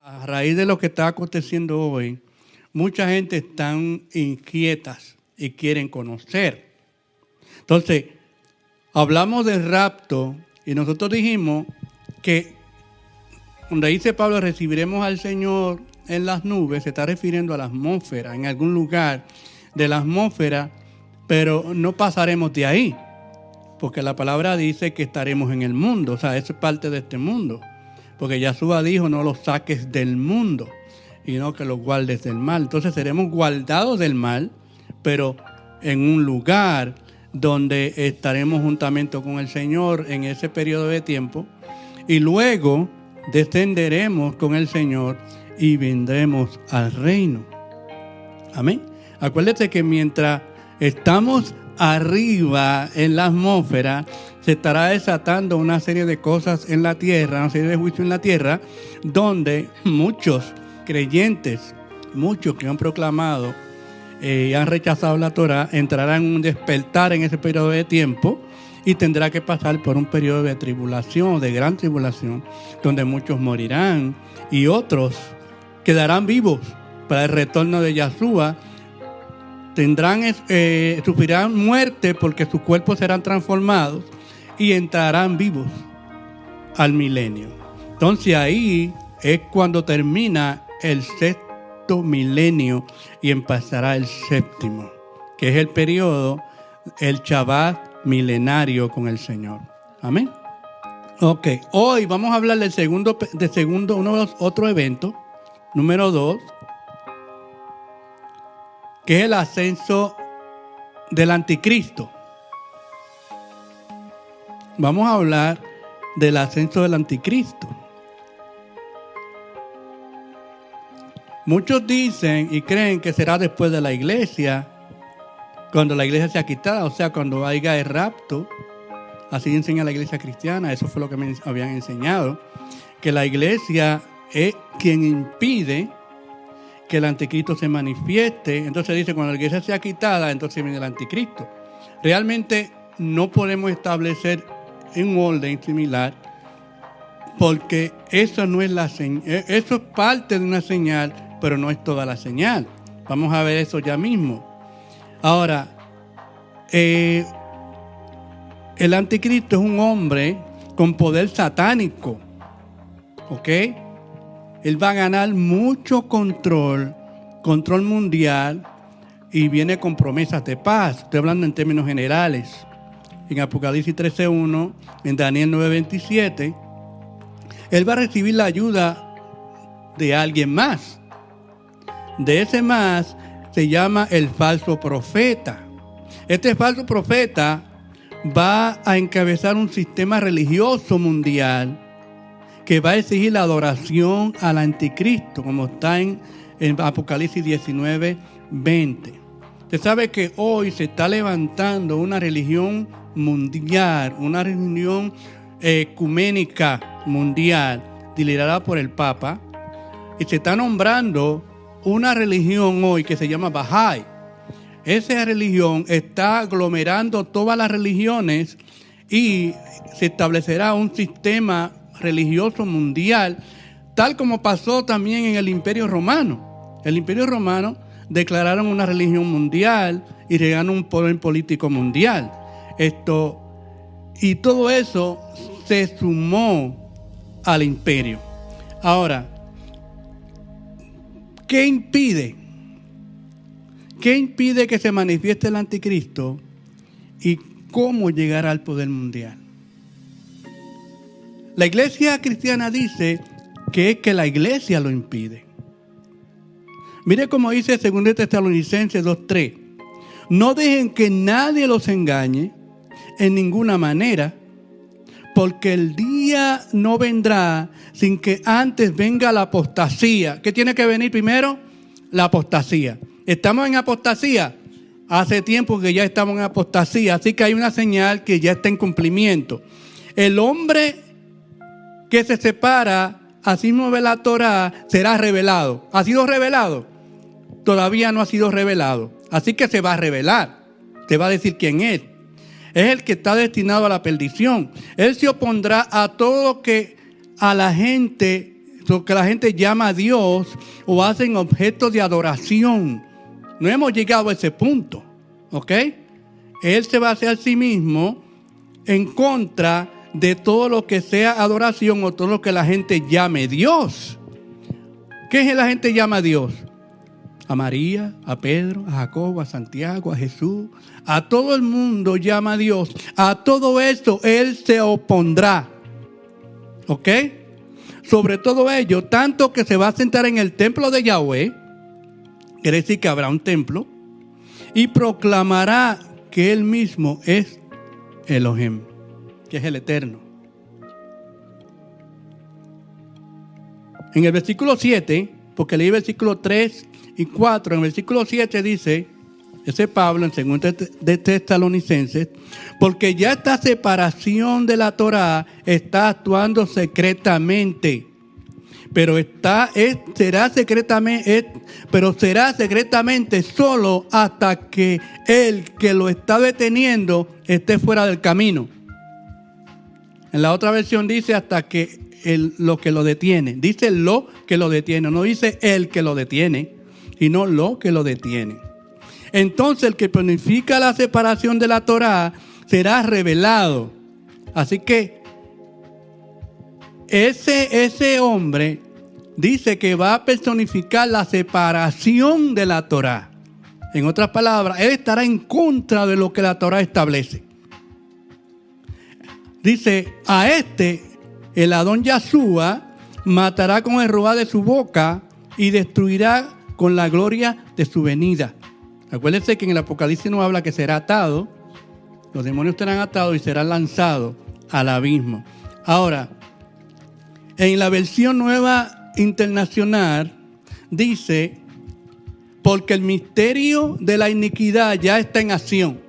A raíz de lo que está aconteciendo hoy, mucha gente está inquietas y quieren conocer. Entonces, hablamos del rapto y nosotros dijimos que donde dice Pablo, recibiremos al Señor en las nubes, se está refiriendo a la atmósfera, en algún lugar de la atmósfera, pero no pasaremos de ahí, porque la palabra dice que estaremos en el mundo, o sea, eso es parte de este mundo. Porque Yahshua dijo, no los saques del mundo, y no que los guardes del mal. Entonces seremos guardados del mal, pero en un lugar donde estaremos juntamente con el Señor en ese periodo de tiempo. Y luego descenderemos con el Señor y vendremos al reino. Amén. Acuérdate que mientras estamos arriba en la atmósfera, se estará desatando una serie de cosas en la tierra, una serie de juicios en la tierra, donde muchos creyentes, muchos que han proclamado y han rechazado la Torah, entrarán en un despertar en ese periodo de tiempo y tendrá que pasar por un periodo de tribulación, de gran tribulación, donde muchos morirán y otros quedarán vivos para el retorno de Yahshua. Sufrirán muerte porque sus cuerpos serán transformados y entrarán vivos al milenio. Entonces ahí es cuando termina el sexto milenio y empezará el séptimo, que es el periodo, el Shabbat milenario con el Señor. Amén. Ok, hoy vamos a hablar del segundo, uno de los otros eventos, número 2, que es el ascenso del anticristo. Vamos a hablar del ascenso del anticristo. Muchos dicen y creen que será después de la iglesia, cuando la iglesia sea quitada, o sea, cuando haya el rapto. Así enseña la iglesia cristiana, eso fue lo que me habían enseñado, que la iglesia es quien impide que el anticristo se manifieste. Entonces dice, cuando la iglesia sea quitada, entonces viene el anticristo. Realmente no podemos establecer un orden similar, porque eso no es la señal. Eso es parte de una señal, pero no es toda la señal. Vamos a ver eso ya mismo. Ahora, el anticristo es un hombre con poder satánico, ¿ok? Él va a ganar mucho control mundial, y viene con promesas de paz. Estoy hablando en términos generales. En Apocalipsis 13:1, en Daniel 9:27, él va a recibir la ayuda de alguien más. De ese más se llama el falso profeta. Este falso profeta va a encabezar un sistema religioso mundial que va a exigir la adoración al anticristo, como está en Apocalipsis 19:20. Usted sabe que hoy se está levantando una religión mundial, una religión ecuménica mundial, liderada por el Papa, y se está nombrando una religión hoy que se llama Bahá'í. Esa religión está aglomerando todas las religiones y se establecerá un sistema religioso mundial, tal como pasó también en el Imperio Romano. El Imperio Romano declararon una religión mundial y llegaron a un poder político mundial. Y todo eso se sumó al imperio. Ahora, ¿qué impide que se manifieste el anticristo y cómo llegará al poder mundial? La iglesia cristiana dice que es que la iglesia lo impide. Mire cómo dice 2 Tesalonicenses 2:3. No dejen que nadie los engañe en ninguna manera, porque el día no vendrá sin que antes venga la apostasía. ¿Qué tiene que venir primero? La apostasía. ¿Estamos en apostasía? Hace tiempo que ya estamos en apostasía, así que hay una señal que ya está en cumplimiento. El hombre que se separa, así como ve la Torah, será revelado. ¿Ha sido revelado? Todavía no ha sido revelado. Así que se va a revelar. Te va a decir quién es. Es el que está destinado a la perdición. Él se opondrá a todo lo que a la gente lo que la gente llama a Dios o hacen objetos de adoración. No hemos llegado a ese punto, ¿ok? Él se va a hacer a sí mismo en contra de todo lo que sea adoración o todo lo que la gente llame Dios. ¿Qué es que la gente llama a Dios? A María, a Pedro, a Jacobo, a Santiago, a Jesús. A todo el mundo llama a Dios. A todo esto Él se opondrá. ¿Ok? Sobre todo ello, tanto que se va a sentar en el templo de Yahweh, quiere decir que habrá un templo, y proclamará que Él mismo es Elohim, que es el Eterno. En el versículo 7, porque leí versículo 3 y 4, en el versículo 7 dice, ese Pablo en 2 de Tesalonicenses, porque ya esta separación de la Torá está actuando secretamente, pero será secretamente solo hasta que el que lo está deteniendo esté fuera del camino. En la otra versión dice hasta que lo que lo detiene. Dice lo que lo detiene, no dice el que lo detiene, sino lo que lo detiene. Entonces el que planifica la separación de la Torá será revelado. Así que ese hombre dice que va a personificar la separación de la Torá. En otras palabras, él estará en contra de lo que la Torá establece. Dice, a el Adón Yahshua matará con el ruá de su boca y destruirá con la gloria de su venida. Acuérdense que en el Apocalipsis nos habla que será atado, los demonios serán atados y serán lanzados al abismo. Ahora, en la versión nueva internacional dice, porque el misterio de la iniquidad ya está en acción.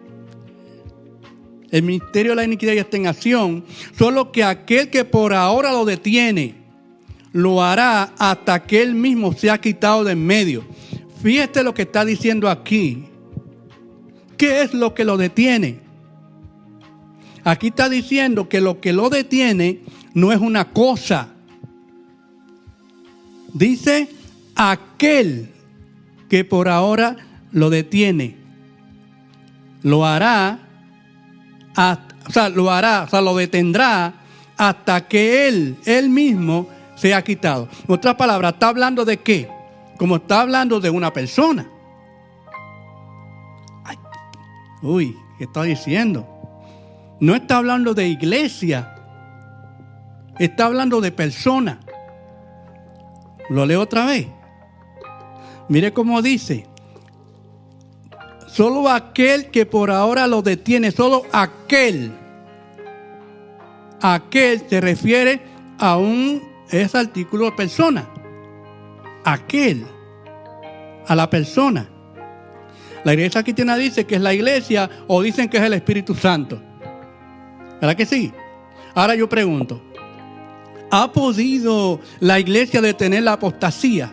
El misterio de la iniquidad ya está en acción, solo que aquel que por ahora lo detiene, lo hará hasta que él mismo sea quitado de en medio. Fíjate lo que está diciendo aquí. ¿Qué es lo que lo detiene? Aquí está diciendo que lo que lo detiene no es una cosa. Dice aquel que por ahora lo detiene. Lo detendrá hasta que él mismo sea quitado. En otras palabras, ¿está hablando de qué? Como está hablando de una persona. ¿Qué está diciendo? No está hablando de iglesia. Está hablando de persona. Lo leo otra vez. Mire cómo dice. Solo aquel que por ahora lo detiene, solo aquel. Aquel se refiere a ese artículo de persona. Aquel. A la persona. La iglesia cristiana dice que es la iglesia o dicen que es el Espíritu Santo. ¿Verdad que sí? Ahora yo pregunto, ¿ha podido la iglesia detener la apostasía?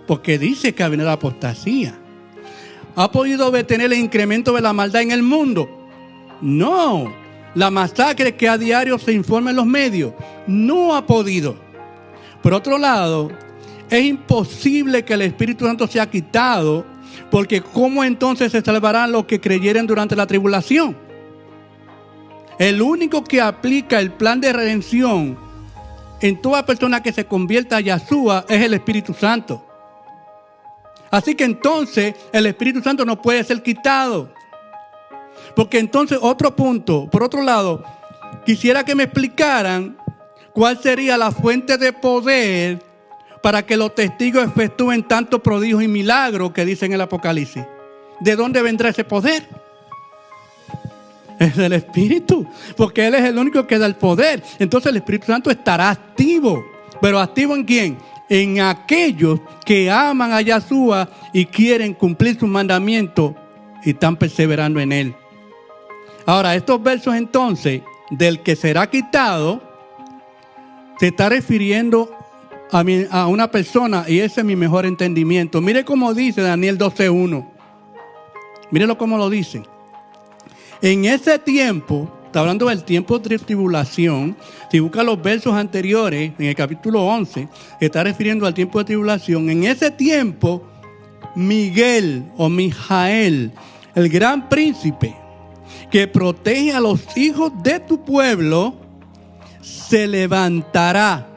Porque dice que ha venido la apostasía. ¿Ha podido detener el incremento de la maldad en el mundo? No. La masacre que a diario se informa en los medios, no ha podido. Por otro lado, es imposible que el Espíritu Santo sea quitado, porque ¿cómo entonces se salvarán los que creyeren durante la tribulación? El único que aplica el plan de redención en toda persona que se convierta a Yahshua es el Espíritu Santo. Así que entonces el Espíritu Santo no puede ser quitado. Porque entonces otro punto, por otro lado, quisiera que me explicaran cuál sería la fuente de poder para que los testigos efectúen tantos prodigios y milagros que dice en el Apocalipsis. ¿De dónde vendrá ese poder? Es del Espíritu, porque Él es el único que da el poder. Entonces el Espíritu Santo estará activo. ¿Pero activo en quién? En aquellos que aman a Yahshua y quieren cumplir sus mandamientos y están perseverando en Él. Ahora, estos versos entonces, del que será quitado, se está refiriendo a una persona, y ese es mi mejor entendimiento. Mire cómo dice Daniel 12:1. Mírelo cómo lo dice. En ese tiempo, está hablando del tiempo de tribulación. Si busca los versos anteriores, en el capítulo 11, está refiriendo al tiempo de tribulación. En ese tiempo, Miguel o Mijael, el gran príncipe que protege a los hijos de tu pueblo, se levantará.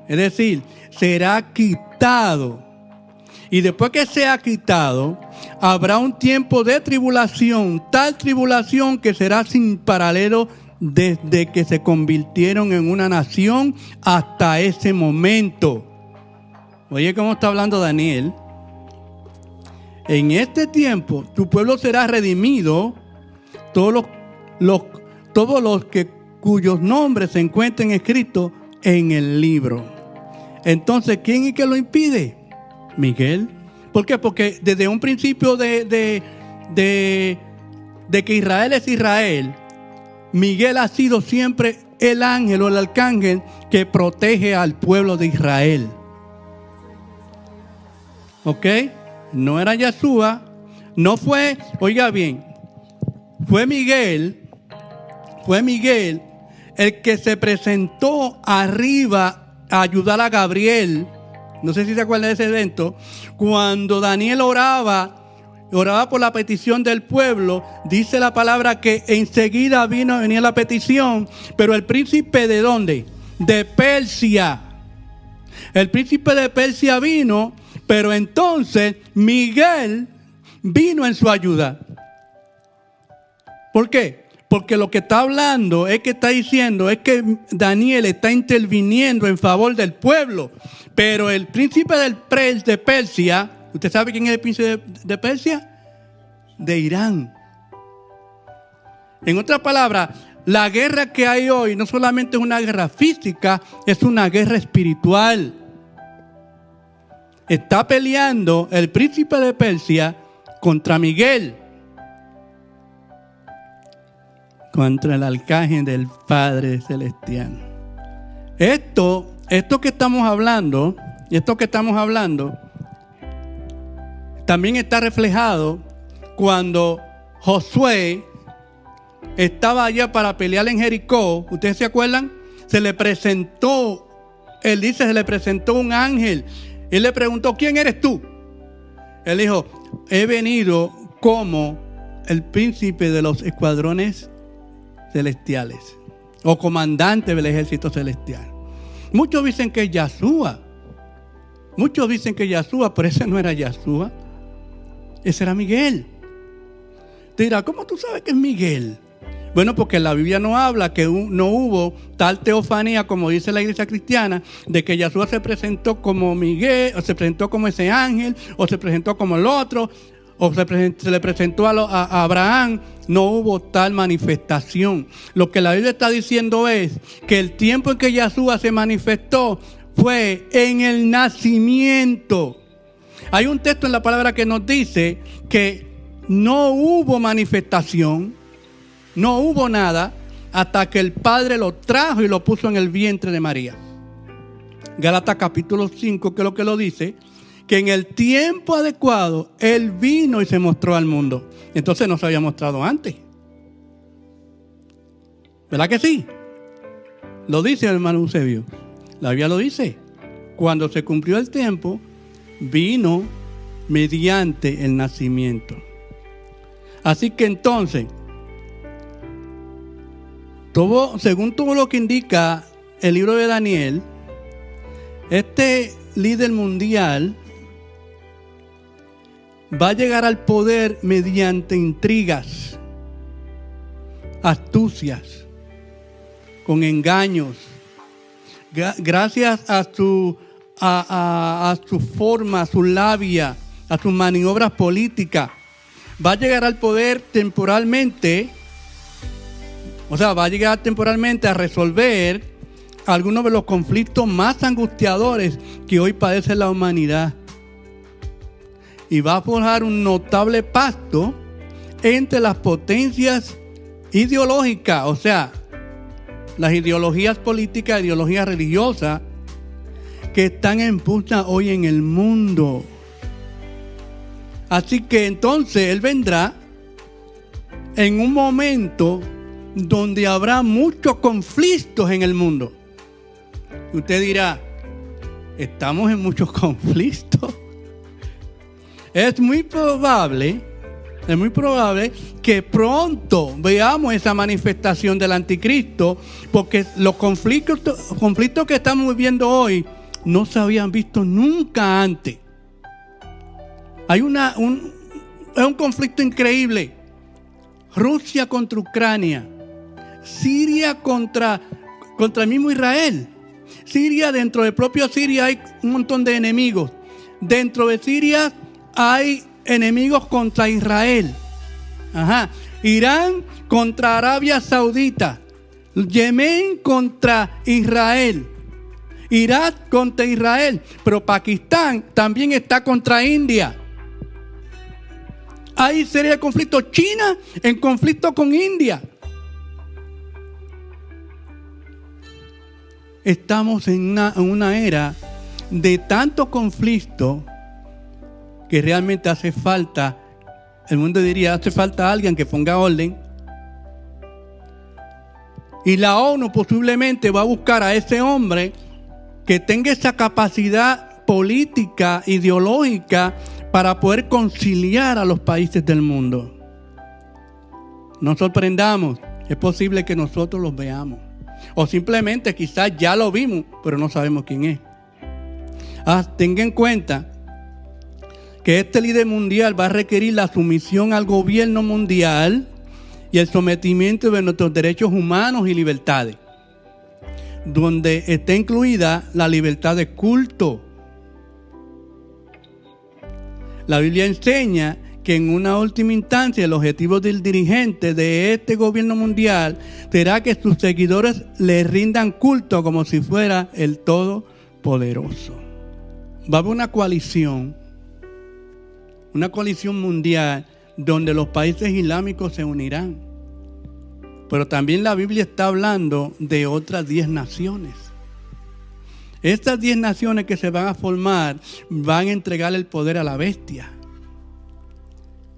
Es decir, será quitado. Y después que sea quitado, habrá un tiempo de tribulación, tal tribulación que será sin paralelo desde que se convirtieron en una nación hasta ese momento. Oye, ¿cómo está hablando Daniel? En este tiempo, tu pueblo será redimido, todos los que cuyos nombres se encuentren escritos en el libro. Entonces, ¿quién es que lo impide? Miguel. ¿Por qué? Porque desde un principio de que Israel es Israel, Miguel ha sido siempre el ángel o el arcángel que protege al pueblo de Israel. ¿Ok? No era Yeshua, no fue, oiga bien, fue Miguel el que se presentó arriba a ayudar a Gabriel. No sé si se acuerdan de ese evento. Cuando Daniel oraba por la petición del pueblo, dice la palabra que enseguida venía la petición, pero el príncipe ¿de dónde? De Persia. El príncipe de Persia vino, pero entonces Miguel vino en su ayuda. ¿Por qué? Porque lo que está hablando es que está diciendo es que Daniel está interviniendo en favor del pueblo. Pero el príncipe de Persia, ¿usted sabe quién es el príncipe de Persia? De Irán. En otras palabras, la guerra que hay hoy no solamente es una guerra física, es una guerra espiritual. Está peleando el príncipe de Persia contra Miguel, contra el arcángel del Padre Celestial. Esto que estamos hablando, también está reflejado cuando Josué estaba allá para pelear en Jericó. ¿Ustedes se acuerdan? Se le presentó un ángel. Él le preguntó, ¿quién eres tú? Él dijo, he venido como el príncipe de los escuadrones celestiales o comandante del ejército celestial. Muchos dicen que es Yeshua. Pero ese no era Yeshua. Ese era Miguel. Te dirá, ¿cómo tú sabes que es Miguel? Bueno, porque la Biblia no habla que no hubo tal teofanía como dice la iglesia cristiana, de que Yeshua se presentó como Miguel, o se presentó como ese ángel, o se presentó como el otro, o se le presentó a Abraham. No hubo tal manifestación. Lo que la Biblia está diciendo es que el tiempo en que Yeshua se manifestó fue en el nacimiento. Hay un texto en la palabra que nos dice que no hubo manifestación, no hubo nada hasta que el Padre lo trajo y lo puso en el vientre de María. Gálatas capítulo 5, que es lo que lo dice, que en el tiempo adecuado Él vino y se mostró al mundo. Entonces no se había mostrado antes. ¿Verdad que sí? Lo dice el hermano Eusebio. La Biblia lo dice. Cuando se cumplió el tiempo, vino mediante el nacimiento. Así que entonces, según todo lo que indica el libro de Daniel, este líder mundial va a llegar al poder mediante intrigas, astucias, con engaños, gracias a su forma, a su labia, a sus maniobras políticas. Va a llegar al poder temporalmente, a resolver algunos de los conflictos más angustiadores que hoy padece la humanidad. Y va a forjar un notable pacto entre las potencias ideológicas, o sea, las ideologías políticas, ideologías religiosas que están en puja hoy en el mundo. Así que entonces Él vendrá en un momento donde habrá muchos conflictos en el mundo. Usted dirá, ¿estamos en muchos conflictos? Es muy probable que pronto veamos esa manifestación del anticristo, porque los conflictos que estamos viviendo hoy no se habían visto nunca antes. Hay un conflicto increíble. Rusia contra Ucrania, Siria contra el mismo Israel. Siria, dentro del propio Siria hay un montón de enemigos. Dentro de Siria hay enemigos contra Israel. Irán contra Arabia Saudita. Yemen contra Israel. Irak contra Israel. Pero Pakistán también está contra India. Hay serie de conflictos. China en conflicto con India. Estamos en una era de tanto conflicto que realmente hace falta, el mundo diría, hace falta alguien que ponga orden. Y la ONU posiblemente va a buscar a ese hombre que tenga esa capacidad política, ideológica, para poder conciliar a los países del mundo. No sorprendamos, es posible que nosotros los veamos. O simplemente quizás ya lo vimos, pero no sabemos quién es. Tenga en cuenta que este líder mundial va a requerir la sumisión al gobierno mundial y el sometimiento de nuestros derechos humanos y libertades, donde está incluida la libertad de culto. La Biblia enseña que en una última instancia el objetivo del dirigente de este gobierno mundial será que sus seguidores le rindan culto como si fuera el Todopoderoso. Va a haber una coalición mundial donde los países islámicos se unirán. Pero también la Biblia está hablando de otras 10 naciones. Estas 10 naciones que se van a formar van a entregar el poder a la bestia.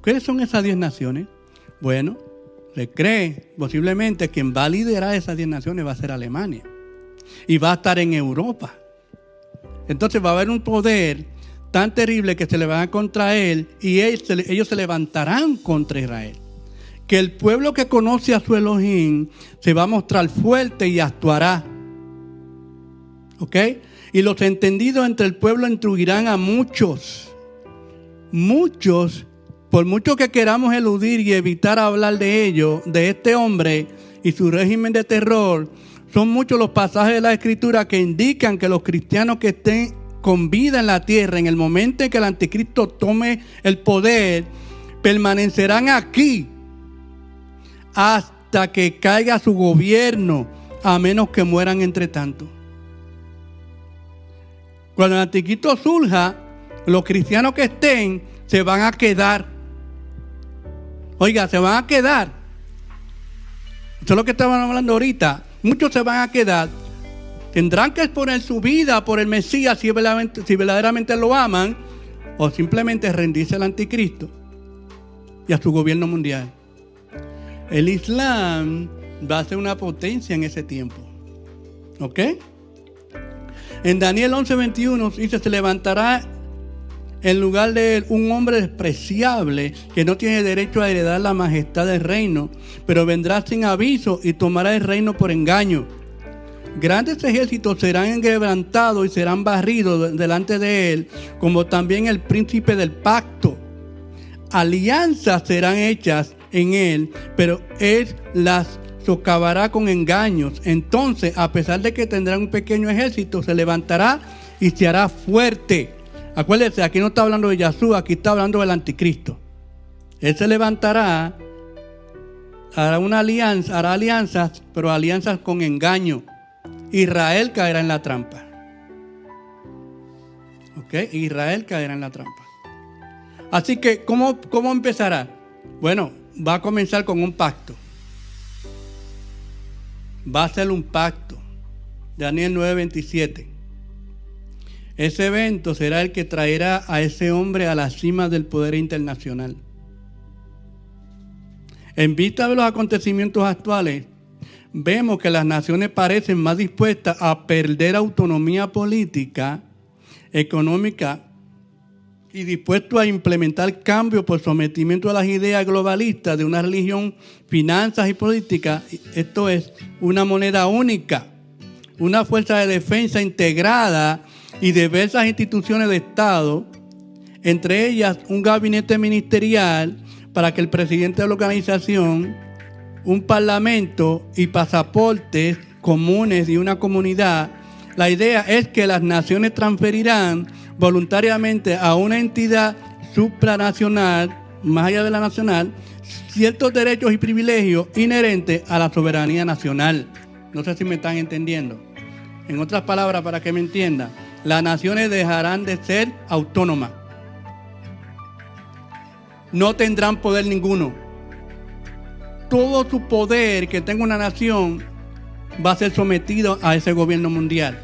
¿Cuáles son esas 10 naciones? Bueno, se cree posiblemente quien va a liderar esas 10 naciones va a ser Alemania. Y va a estar en Europa. Entonces va a haber un poder tan terrible que se le van contra él y ellos se levantarán contra Israel. Que el pueblo que conoce a su Elohim se va a mostrar fuerte y actuará. ¿Ok? Y los entendidos entre el pueblo instruirán a muchos. Muchos, por mucho que queramos eludir y evitar hablar de ello, de este hombre y su régimen de terror, son muchos los pasajes de la Escritura que indican que los cristianos que estén con vida en la tierra, en el momento en que el anticristo tome el poder, permanecerán aquí hasta que caiga su gobierno, a menos que mueran entre tanto. Cuando el anticristo surja, los cristianos que estén se van a quedar. Oiga, se van a quedar. Eso es lo que estaban hablando ahorita. Muchos se van a quedar. Tendrán que exponer su vida por el Mesías si verdaderamente lo aman, o simplemente rendirse al anticristo y a su gobierno mundial. El Islam va a ser una potencia en ese tiempo. ¿Ok? En Daniel 11:21 dice: se levantará en lugar de él un hombre despreciable que no tiene derecho a heredar la majestad del reino, pero vendrá sin aviso y tomará el reino por engaño. Grandes ejércitos serán quebrantados y serán barridos delante de él, como también el príncipe del pacto. Alianzas serán hechas en él, pero él las socavará con engaños. Entonces, a pesar de que tendrá un pequeño ejército, se levantará y se hará fuerte. Acuérdense, aquí no está hablando de Yahshua, aquí está hablando del anticristo. Él se levantará, hará alianzas, pero alianzas con engaño. Israel caerá en la trampa. ¿Ok? Israel caerá en la trampa. Así que, ¿cómo empezará? Bueno, va a comenzar con un pacto. Va a ser un pacto. Daniel 9:27. Ese evento será el que traerá a ese hombre a la cima del poder internacional. En vista de los acontecimientos actuales, vemos que las naciones parecen más dispuestas a perder autonomía política, económica y dispuestos a implementar cambios por sometimiento a las ideas globalistas de una religión, finanzas y política. Esto es una moneda única, una fuerza de defensa integrada y diversas instituciones de Estado, entre ellas un gabinete ministerial para que el presidente de la organización, un parlamento y pasaportes comunes de una comunidad. La idea es que las naciones transferirán voluntariamente a una entidad supranacional, más allá de la nacional, ciertos derechos y privilegios inherentes a la soberanía nacional. No sé si me están entendiendo. En otras palabras, para que me entiendan, las naciones dejarán de ser autónomas. No tendrán poder ninguno. Todo su poder que tenga una nación va a ser sometido a ese gobierno mundial.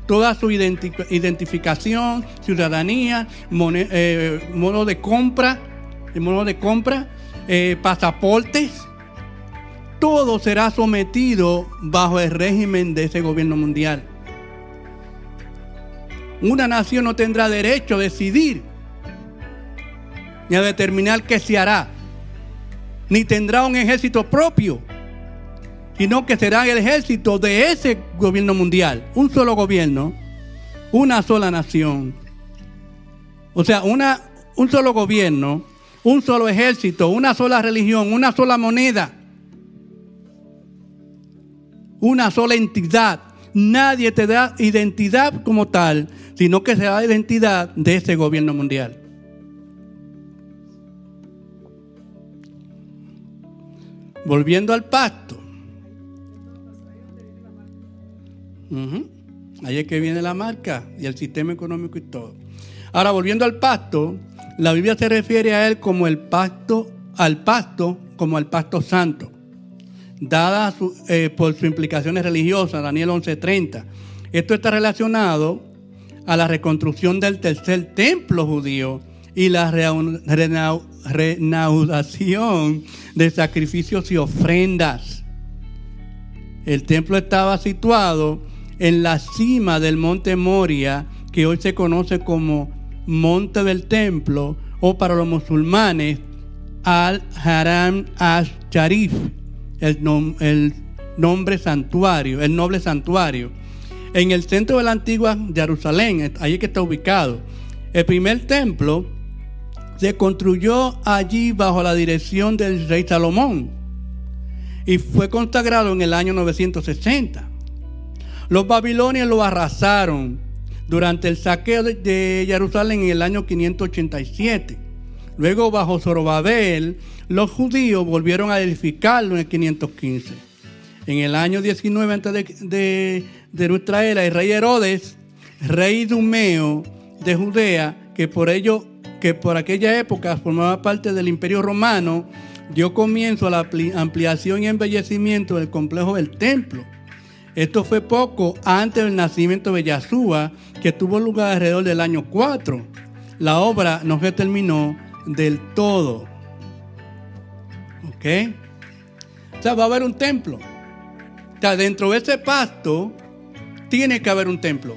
Toda su identificación, ciudadanía, modo de compra, pasaportes, todo será sometido bajo el régimen de ese gobierno mundial. Una nación no tendrá derecho a decidir ni a determinar qué se hará, ni tendrá un ejército propio, sino que será el ejército de ese gobierno mundial. Un solo gobierno, una sola nación. O sea, un solo gobierno, un solo ejército, una sola religión, una sola moneda, una sola entidad. Nadie te da identidad como tal, sino que se da identidad de ese gobierno mundial. Volviendo al pacto. Ahí es que viene la marca y el sistema económico y todo. Ahora, volviendo al pacto, la Biblia se refiere a él como como al pacto santo, dada por sus implicaciones religiosas, Daniel 11:30. Esto está relacionado a la reconstrucción del tercer templo judío y la reanudación de sacrificios y ofrendas. El templo estaba situado en la cima del monte Moria, que hoy se conoce como Monte del Templo, o para los musulmanes, Al-Haram Ash-Sharif, el noble santuario. En el centro de la antigua Jerusalén, ahí es que está ubicado. El primer templo se construyó allí bajo la dirección del rey Salomón y fue consagrado en el año 960. Los babilonios lo arrasaron durante el saqueo de Jerusalén en el año 587. Luego, bajo Zorobabel, los judíos volvieron a edificarlo en el 515. En el año 19 antes de nuestra era, el rey Herodes, rey idumeo de Judea, que por aquella época formaba parte del Imperio Romano, dio comienzo a la ampliación y embellecimiento del complejo del templo. Esto fue poco antes del nacimiento de Yahshua, que tuvo lugar alrededor del año 4. La obra no se terminó del todo. ¿Ok? O sea, va a haber un templo. O sea, dentro de ese pacto tiene que haber un templo.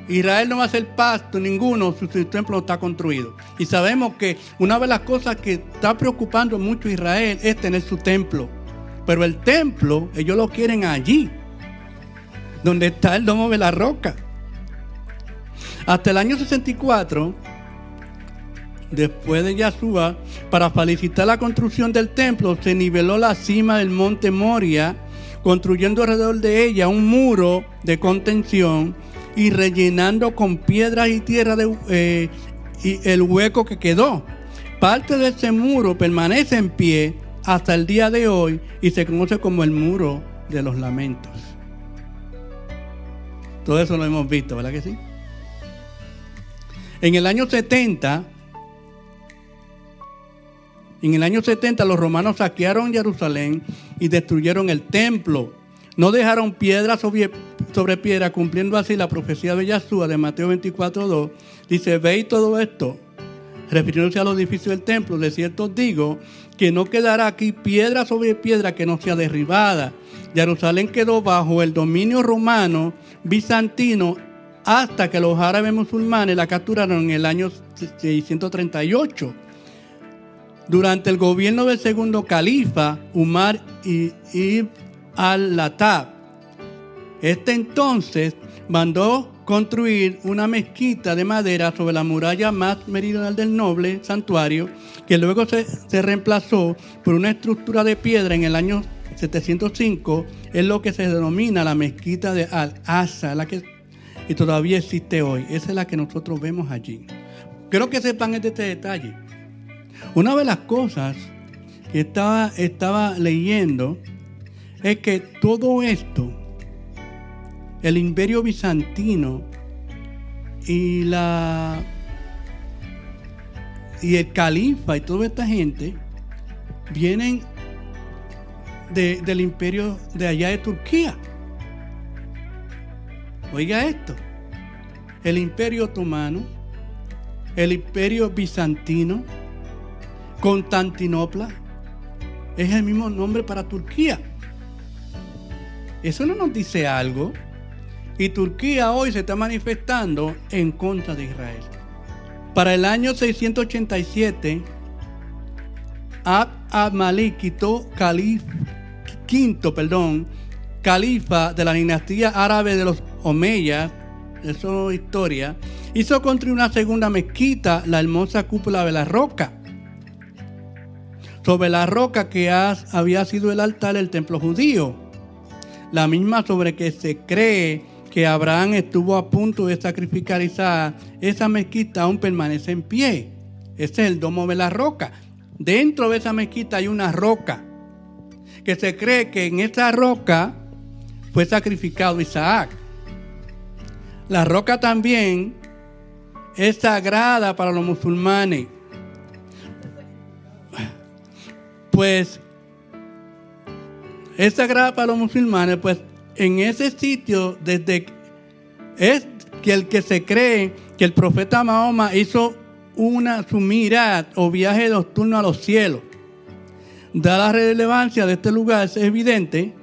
Israel no va a hacer pacto ninguno si su templo está construido. Y sabemos que una de las cosas que está preocupando mucho a Israel es tener su templo. Pero el templo, ellos lo quieren allí, donde está el domo de la roca. Hasta el año 64, después de Yahshua, para facilitar la construcción del templo, se niveló la cima del monte Moria, construyendo alrededor de ella un muro de contención y rellenando con piedras y tierra y el hueco que quedó. Parte de ese muro permanece en pie hasta el día de hoy y se conoce como el muro de los lamentos. Todo eso lo hemos visto, ¿verdad que sí? En el año 70 los romanos saquearon Jerusalén y destruyeron el templo. No dejaron piedra sobre piedra, cumpliendo así la profecía de Yahshua de Mateo 24:2. Dice: veis todo esto, refiriéndose a los edificios del templo, de cierto os digo que no quedará aquí piedra sobre piedra que no sea derribada. Jerusalén quedó bajo el dominio romano bizantino hasta que los árabes musulmanes la capturaron en el año 638. Durante el gobierno del segundo califa, Umar ibn al-Khattab, este entonces mandó construir una mezquita de madera sobre la muralla más meridional del noble santuario, que luego se reemplazó por una estructura de piedra en el año 705, es lo que se denomina la mezquita de Al-Aqsa, y todavía existe hoy. Esa es la que nosotros vemos allí. Quiero que sepan este detalle. Una de las cosas que estaba leyendo es que todo esto, el imperio bizantino y el califa y toda esta gente vienen del imperio de allá de Turquía. Oiga esto, el imperio otomano, el imperio bizantino, Constantinopla, es el mismo nombre para Turquía. Eso no nos dice algo. Y Turquía hoy se está manifestando en contra de Israel. Para el año 687, Abd al-Malik califa de la dinastía árabe de los Omeyas, eso es historia, hizo construir una segunda mezquita, la hermosa cúpula de la roca. Sobre la roca que había sido el altar del templo judío, la misma sobre que se cree que Abraham estuvo a punto de sacrificar a Isaac. Esa mezquita aún permanece en pie. Ese es el domo de la roca. Dentro de esa mezquita hay una roca, que se cree que en esa roca fue sacrificado Isaac. La roca también es sagrada para los musulmanes. Pues es sagrada para los musulmanes, pues en ese sitio es que el que se cree que el profeta Mahoma hizo su mirad o viaje nocturno a los cielos. Dada la relevancia de este lugar, es evidente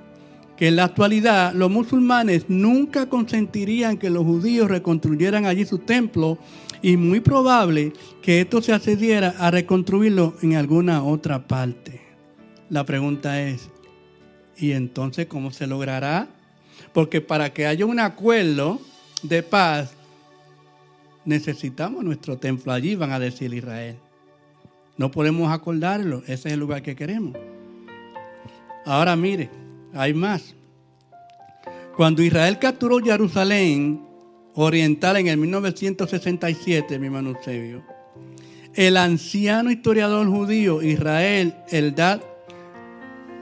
que en la actualidad los musulmanes nunca consentirían que los judíos reconstruyeran allí su templo, y muy probable que esto se accediera a reconstruirlo en alguna otra parte. La pregunta es, ¿y entonces cómo se logrará? Porque para que haya un acuerdo de paz, necesitamos nuestro templo allí, van a decir Israel. No podemos acordarlo, ese es el lugar que queremos. Ahora mire, hay más. Cuando Israel capturó Jerusalén oriental en el 1967, mi hermano Eusebio, el anciano historiador judío Israel Eldad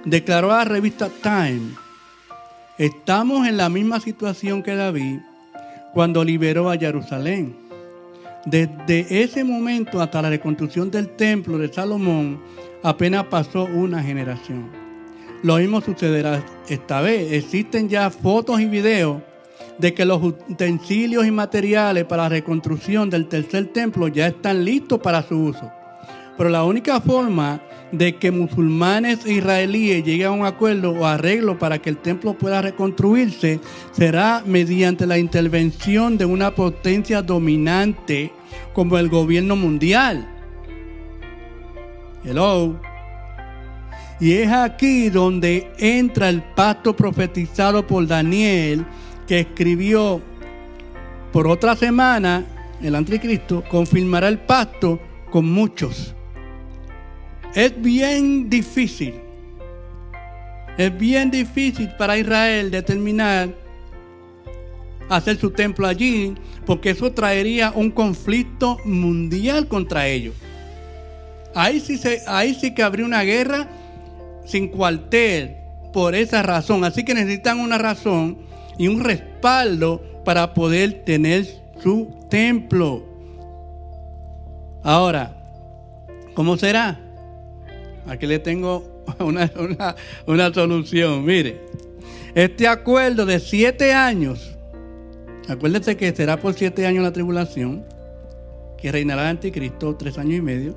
declaró a la revista Time: estamos en la misma situación que David cuando liberó a Jerusalén. Desde ese momento hasta la reconstrucción del templo de Salomón apenas pasó una generación. Lo mismo sucederá esta vez. Existen ya fotos y videos de que los utensilios y materiales para la reconstrucción del tercer templo ya están listos para su uso. Pero la única forma de que musulmanes e israelíes lleguen a un acuerdo o arreglo para que el templo pueda reconstruirse será mediante la intervención de una potencia dominante como el gobierno mundial. Hello. Y es aquí donde entra el pacto profetizado por Daniel, que escribió: por otra semana el anticristo confirmará el pacto con muchos. Es bien difícil para Israel determinar hacer su templo allí, porque eso traería un conflicto mundial contra ellos. Ahí sí que habría una guerra sin cuartel por esa razón. Así que necesitan una razón y un respaldo para poder tener su templo. Ahora, ¿cómo será? Aquí le tengo una solución. Mire, este acuerdo de 7 años, acuérdense que será por 7 años la tribulación, que reinará el anticristo 3 años y medio,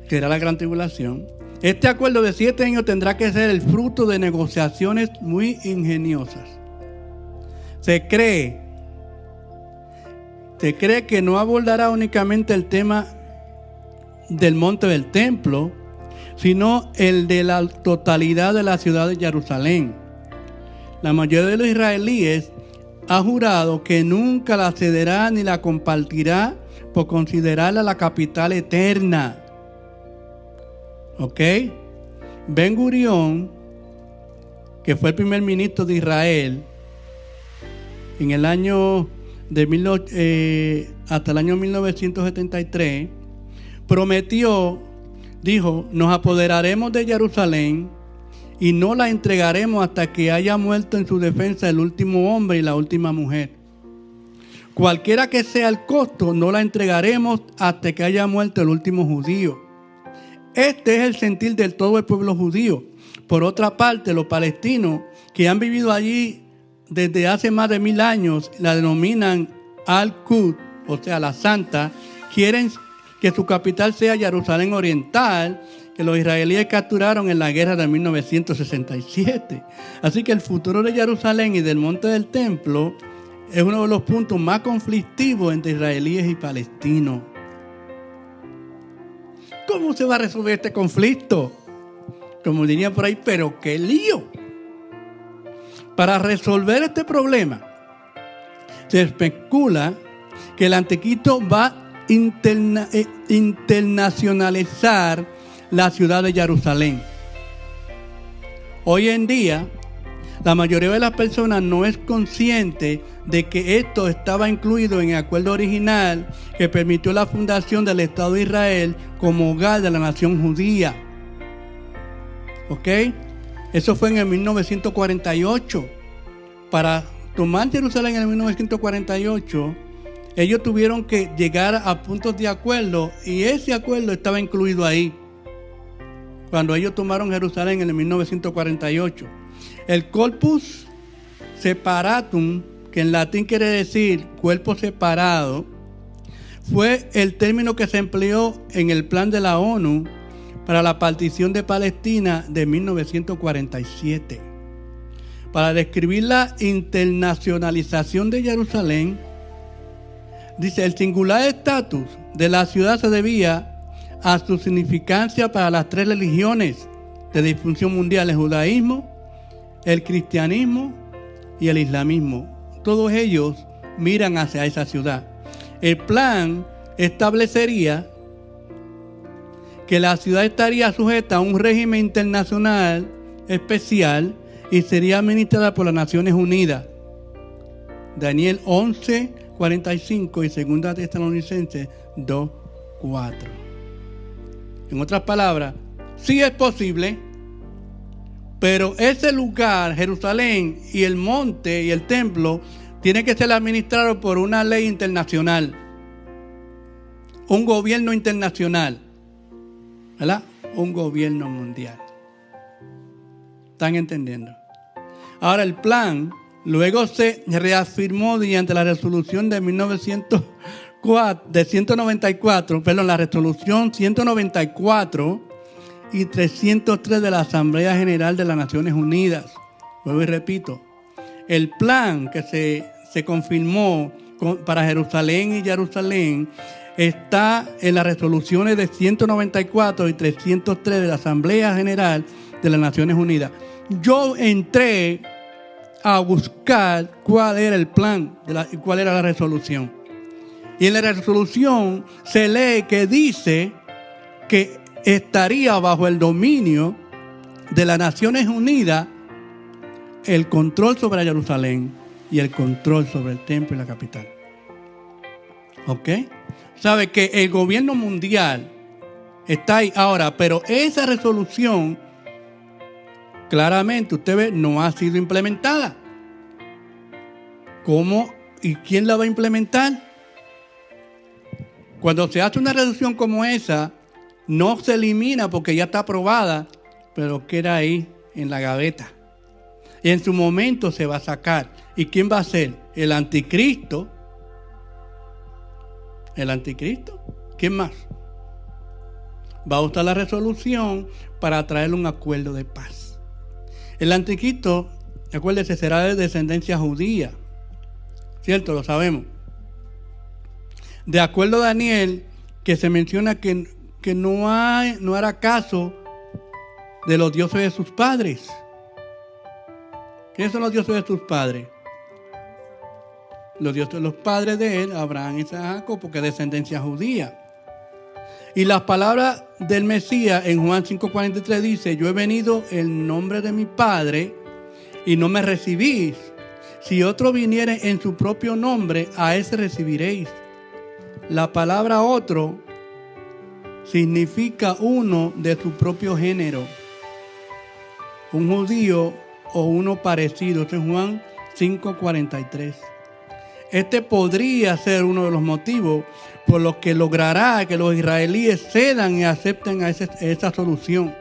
que será la gran tribulación. Este acuerdo de 7 años tendrá que ser el fruto de negociaciones muy ingeniosas. Se cree que no abordará únicamente el tema del monte del templo, sino el de la totalidad de la ciudad de Jerusalén. La mayoría de los israelíes ha jurado que nunca la cederá ni la compartirá por considerarla la capital eterna. ¿Ok? Ben Gurión, que fue el primer ministro de Israel en el año hasta el año 1973, dijo: nos apoderaremos de Jerusalén y no la entregaremos hasta que haya muerto en su defensa el último hombre y la última mujer. Cualquiera que sea el costo, no la entregaremos hasta que haya muerto el último judío. Este es el sentir de todo el pueblo judío. Por otra parte, los palestinos que han vivido allí desde hace más de 1000 años, la denominan Al-Quds, o sea, la Santa, quieren que su capital sea Jerusalén Oriental, que los israelíes capturaron en la guerra de 1967. Así que el futuro de Jerusalén y del monte del templo es uno de los puntos más conflictivos entre israelíes y palestinos. ¿Cómo se va a resolver este conflicto? Como dirían por ahí, pero qué lío. Para resolver este problema, se especula que el anticristo va a internacionalizar la ciudad de Jerusalén. Hoy en día, la mayoría de las personas no es consciente de que esto estaba incluido en el acuerdo original que permitió la fundación del Estado de Israel como hogar de la nación judía. ¿Ok? Eso fue en el 1948. Para tomar Jerusalén en el 1948, ellos tuvieron que llegar a puntos de acuerdo y ese acuerdo estaba incluido ahí. Cuando ellos tomaron Jerusalén en el 1948. El corpus separatum, que en latín quiere decir cuerpo separado, fue el término que se empleó en el plan de la ONU para la partición de Palestina de 1947. Para describir la internacionalización de Jerusalén, dice: el singular estatus de la ciudad se debía a su significancia para las 3 religiones de disfunción mundial: el judaísmo, el cristianismo y el islamismo. Todos ellos miran hacia esa ciudad. El plan establecería que la ciudad estaría sujeta a un régimen internacional especial y sería administrada por las Naciones Unidas. Daniel 11:45 y 2 Tesalonicenses 2:4. En otras palabras, sí es posible, pero ese lugar, Jerusalén y el monte y el templo, tiene que ser administrado por una ley internacional, un gobierno internacional, ¿verdad? Un gobierno mundial. ¿Están entendiendo? Ahora, el plan luego se reafirmó mediante la resolución de 194, la resolución 194 y 303 de la Asamblea General de las Naciones Unidas. Vuelvo y repito, el plan que se confirmó para Jerusalén y Jerusalén está en las resoluciones de 194 y 303 de la Asamblea General de las Naciones Unidas. Yo entré a buscar cuál era el plan y cuál era la resolución. Y en la resolución se lee que dice que estaría bajo el dominio de las Naciones Unidas el control sobre Jerusalén y el control sobre el templo y la capital. ¿Ok? Sabe que el gobierno mundial está ahí ahora, pero esa resolución claramente, usted ve, no ha sido implementada. ¿Cómo y quién la va a implementar? Cuando se hace una resolución como esa, no se elimina porque ya está aprobada, pero queda ahí en la gaveta. Y en su momento se va a sacar. ¿Y quién va a ser? El anticristo. El anticristo. ¿Quién más? Va a usar la resolución para traer un acuerdo de paz. El anticristo, acuérdese, será de descendencia judía. ¿Cierto? Lo sabemos. De acuerdo a Daniel, que se menciona que no hará caso de los dioses de sus padres. ¿Quiénes son los dioses de sus padres? Los dioses de los padres de él, Abraham, Isaac, Jacob, porque es descendencia judía. Y las palabras del Mesías en Juan 5:43 dice: yo he venido en nombre de mi Padre y no me recibís. Si otro viniere en su propio nombre, a ese recibiréis. La palabra otro significa uno de su propio género, un judío o uno parecido. Esto es Juan 5:43. Este podría ser uno de los motivos por los que logrará que los israelíes cedan y acepten a esa solución.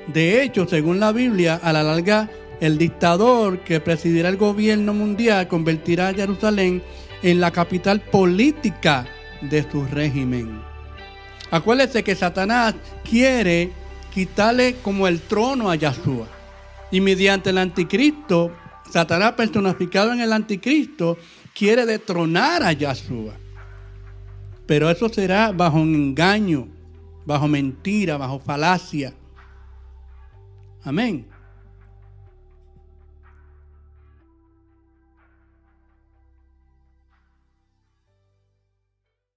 De hecho, según la Biblia, a la larga, el dictador que presidirá el gobierno mundial convertirá a Jerusalén en la capital política de su régimen. Acuérdense que Satanás quiere quitarle como el trono a Yahshua. Y mediante el anticristo, Satanás personificado en el anticristo, quiere detronar a Yahshua. Pero eso será bajo un engaño, bajo mentira, bajo falacia. Amén.